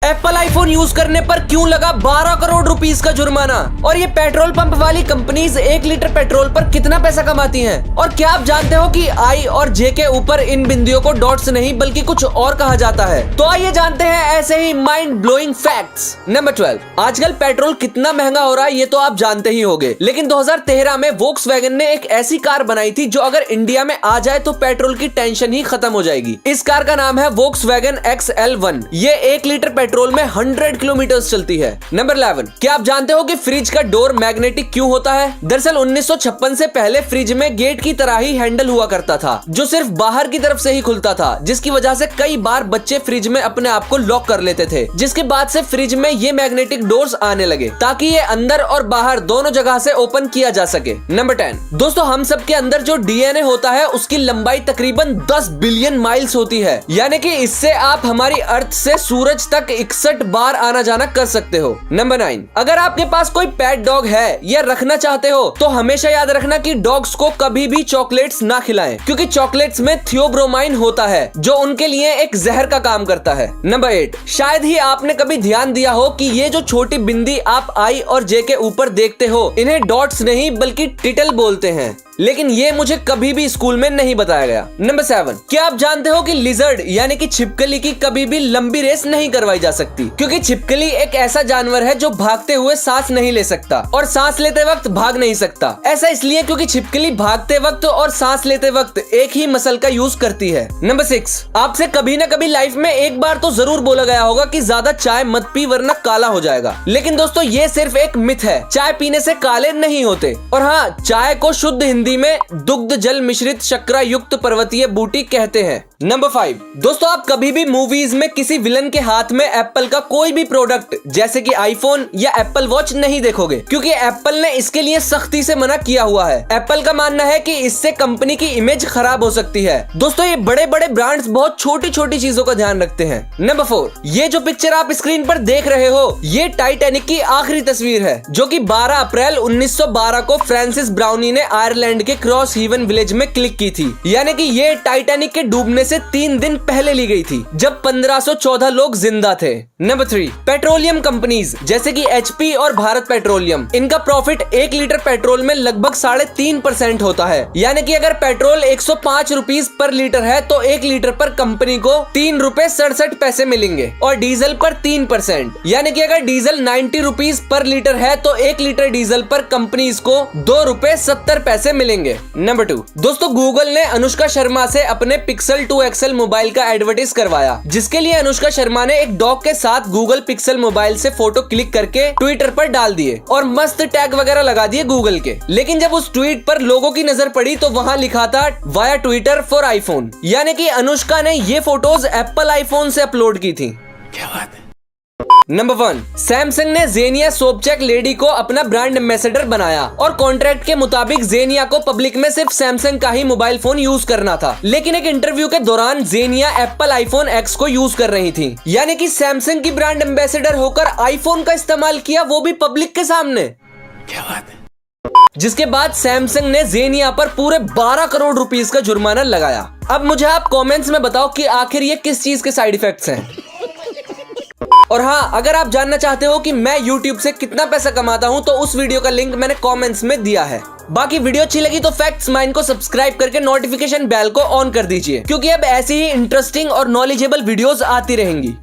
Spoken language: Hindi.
एप्पल आईफोन यूज करने पर क्यों लगा 12 करोड़ रुपीस का जुर्माना, और ये पेट्रोल पंप वाली कंपनीज 1 लीटर पेट्रोल पर कितना पैसा कमाती हैं, और क्या आप जानते हो कि आई और जे के ऊपर इन बिंदुओं को डॉट्स नहीं बल्कि कुछ और कहा जाता है। तो आइए जानते हैं ऐसे ही माइंड ब्लोइंग फैक्ट्स। नंबर 12, आजकल पेट्रोल कितना महंगा हो रहा है ये तो आप जानते ही होंगे, लेकिन 2013 में वोक्सवैगन ने एक ऐसी कार बनाई थी जो अगर इंडिया में आ जाए तो पेट्रोल की टेंशन ही खत्म हो जाएगी। इस कार का नाम है वोक्सवैगन XL1। ये 1 लीटर पेट्रोल में 100 किलोमीटर चलती है। नंबर 11, क्या आप जानते हो कि फ्रिज का डोर मैग्नेटिक क्यों होता है? दरअसल 1956 से पहले फ्रिज में गेट की तरह ही हैंडल हुआ करता था जो सिर्फ बाहर की तरफ से ही खुलता था, जिसकी वजह से कई बार बच्चे फ्रिज में अपने आप को लॉक कर लेते थे, जिसके बाद से फ्रिज में ये मैग्नेटिक डोर्स आने लगे ताकि ये अंदर और बाहर दोनों जगह से ओपन किया जा सके। नंबर 10, दोस्तों हम सब के अंदर जो डीएनए होता है उसकी लंबाई तकरीबन 10 बिलियन माइल्स होती है, यानी कि इससे आप हमारी अर्थ से सूरज तक 61 बार आना जाना कर सकते हो। नंबर 9, अगर आपके पास कोई पेट डॉग है या रखना चाहते हो तो हमेशा याद रखना कि डॉग्स को कभी भी चॉकलेट्स ना खिलाएं, क्योंकि चॉकलेट्स में थियोब्रोमाइन होता है जो उनके लिए एक जहर का काम करता है। नंबर 8, शायद ही आपने कभी ध्यान दिया हो कि ये जो छोटी बिंदी आप आई और जे के ऊपर देखते हो इन्हें डॉट्स नहीं बल्कि टिटल बोलते हैं, लेकिन ये मुझे कभी भी स्कूल में नहीं बताया गया। नंबर 7, क्या आप जानते हो कि लिजर्ड यानी कि छिपकली की कभी भी लंबी रेस नहीं करवाई जा सकती, क्योंकि छिपकली एक ऐसा जानवर है जो भागते हुए सांस नहीं ले सकता और सांस लेते वक्त भाग नहीं सकता। ऐसा इसलिए क्योंकि छिपकली भागते वक्त और सांस लेते वक्त एक ही मसल का यूज करती है। नंबर 6, आपसे कभी न कभी लाइफ में एक बार तो जरूर बोला गया होगा कि ज्यादा चाय मत पी वरना काला हो जाएगा, लेकिन दोस्तों ये सिर्फ एक मिथ है। चाय पीने से काले नहीं होते, और हाँ, चाय को शुद्ध हिंदी में दुग्ध जल मिश्रित शक्करा युक्त पर्वतीय बूटी कहते हैं। नंबर 5, दोस्तों आप कभी भी मूवीज में किसी विलन के हाथ में एप्पल का कोई भी प्रोडक्ट जैसे कि आईफोन या एप्पल वॉच नहीं देखोगे, क्योंकि एप्पल ने इसके लिए सख्ती से मना किया हुआ है। एप्पल का मानना है कि इससे कंपनी की इमेज खराब हो सकती है। दोस्तों ये बड़े बड़े ब्रांड्स बहुत छोटी छोटी चीजों का ध्यान रखते हैं। नंबर 4, ये जो पिक्चर आप स्क्रीन पर देख रहे हो ये टाइटैनिक की आखिरी तस्वीर है, जो कि 12 अप्रैल 1912 को फ्रांसिस ब्राउनी ने आयरलैंड के क्रॉस हेवन विलेज में क्लिक की थी, यानी कि ये टाइटैनिक के डूबने से 3 दिन पहले ली गई थी जब 1514 लोग जिंदा थे। नंबर 3, पेट्रोलियम कंपनीज जैसे कि HP और भारत पेट्रोलियम, इनका प्रॉफिट 1 लीटर पेट्रोल में लगभग 3.5% होता है, यानी कि अगर पेट्रोल 105 रुपीस पर लीटर है तो 1 लीटर पर कंपनी को 3 रुपए 67 पैसे मिलेंगे, और डीजल पर 3%, यानी कि अगर डीजल 90 रुपीस पर लीटर है तो 1 लीटर डीजल पर कंपनी को 2 रुपए 70 पैसे मिलेंगे। नंबर 2, दोस्तों गूगल ने अनुष्का शर्मा से अपने पिक्सल 2 XL मोबाइल का एडवर्टाइज करवाया, जिसके लिए अनुष्का शर्मा ने एक डॉग के साथ गूगल पिक्सल मोबाइल से फोटो क्लिक करके ट्विटर पर डाल दिए और मस्त टैग वगैरह लगा दिए गूगल के। लेकिन जब उस ट्वीट पर लोगों की नजर पड़ी तो वहां लिखा था वाया ट्विटर फॉर आईफोन, यानी कि अनुष्का ने ये फोटोज एप्पल आईफोन से अपलोड की थी। क्या बात है। नंबर 1, सैमसंग ने जेनिया सोपचैक लेडी को अपना ब्रांड एम्बेसडर बनाया, और कॉन्ट्रैक्ट के मुताबिक जेनिया को पब्लिक में सिर्फ सैमसंग का ही मोबाइल फोन यूज करना था, लेकिन एक इंटरव्यू के दौरान जेनिया एप्पल आईफोन X को यूज कर रही थी, यानी कि सैमसंग की ब्रांड एम्बेसडर होकर आईफोन का इस्तेमाल किया, वो भी पब्लिक के सामने। क्या बात है। जिसके बाद सैमसंग ने जेनिया पर पूरे 12 करोड़ रुपीस का जुर्माना लगाया। अब मुझे आप कमेंट्स में बताओ कि आखिर ये किस चीज के साइड इफेक्ट्स हैं। और हाँ, अगर आप जानना चाहते हो कि मैं YouTube से कितना पैसा कमाता हूँ तो उस वीडियो का लिंक मैंने कमेंट्स में दिया है। बाकी वीडियो अच्छी लगी तो फैक्ट्स माइंड को सब्सक्राइब करके नोटिफिकेशन बेल को ऑन कर दीजिए, क्योंकि अब ऐसी ही इंटरेस्टिंग और नॉलेजेबल वीडियोस आती रहेंगी।